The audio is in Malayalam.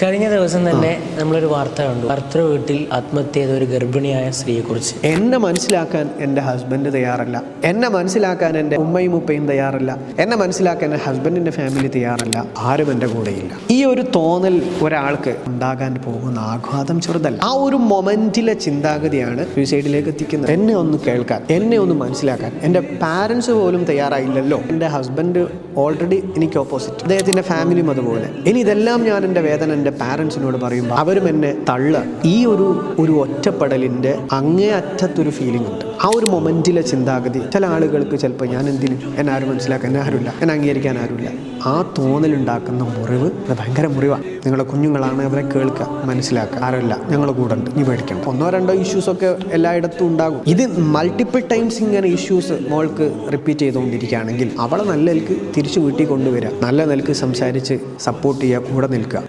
കഴിഞ്ഞ ദിവസം തന്നെ നമ്മളൊരു വാർത്ത കണ്ടു. ഭർത്തൃ വീട്ടിൽ ആത്മഹത്യ ചെയ്ത ഒരു ഗർഭിണിയായ സ്ത്രീയെക്കുറിച്ച്. എന്നെ മനസ്സിലാക്കാൻ എൻ്റെ ഹസ്ബൻഡ് തയ്യാറല്ല, എന്നെ മനസ്സിലാക്കാൻ എൻ്റെ ഉമ്മയും ഉപ്പയും തയ്യാറല്ല, എന്നെ മനസ്സിലാക്കാൻ എൻ്റെ ഹസ്ബൻഡിൻ്റെ ഫാമിലി തയ്യാറല്ല, ആരും എൻ്റെ കൂടെയില്ല. ഈ ഒരു തോന്നൽ ഒരാൾക്ക് ഉണ്ടാകാൻ പോകുന്ന ആഘാതം ചെറുതല്ല. ആ ഒരു മൊമെന്റിലെ ചിന്താഗതിയാണ് സൂയിസൈഡിലേക്ക് എത്തിക്കുന്നത്. എന്നെ ഒന്ന് കേൾക്കാൻ, എന്നെ ഒന്ന് മനസ്സിലാക്കാൻ എൻ്റെ പാരൻസ് പോലും തയ്യാറായില്ലല്ലോ. എൻ്റെ ഹസ്ബൻഡ് ഓൾറെഡി എനിക്ക് ഓപ്പോസിറ്റ്, അദ്ദേഹത്തിൻ്റെ ഫാമിലിയും അതുപോലെ. ഇനി ഇതെല്ലാം ഞാൻ എൻ്റെ വേദന എൻ്റെ പാരൻസിനോട് പറയുമ്പോൾ അവരും എന്നെ തള്ളുക. ഈ ഒരു ഒറ്റപ്പെടലിൻ്റെ അങ്ങേ അറ്റത്തൊരു ഫീലിംഗ് ഉണ്ട്. ആ ഒരു മൊമെന്റിലെ ചിന്താഗതി ചില ആളുകൾക്ക് ചിലപ്പോൾ ഞാൻ എന്തിനും എന്നെ ആരും മനസ്സിലാക്കാൻ എന്നെ ആരുമില്ല, എന്നെ അംഗീകരിക്കാൻ ആരുമില്ല. ആ തോന്നലുണ്ടാക്കുന്ന മുറിവ് അത് ഭയങ്കര മുറിവാണ്. നിങ്ങളെ കുഞ്ഞുങ്ങളാണ്, അവരെ കേൾക്കുക, മനസ്സിലാക്കുക, ആരല്ല ഞങ്ങൾ കൂടെ ഉണ്ട്, നീ പേടിക്കണം. 1-2 ഇഷ്യൂസൊക്കെ എല്ലായിടത്തും ഉണ്ടാകും. ഇത് മൾട്ടിപ്പിൾ ടൈംസ് ഇങ്ങനെ ഇഷ്യൂസ് മോൾക്ക് റിപ്പീറ്റ് ചെയ്തുകൊണ്ടിരിക്കുകയാണെങ്കിൽ അവളെ നല്ല നിലക്ക് തിരിച്ചു വീട്ടിൽ കൊണ്ടുവരിക, നല്ല നിലക്ക് സംസാരിച്ച് സപ്പോർട്ട് ചെയ്യുക, കൂടെ നിൽക്കുക.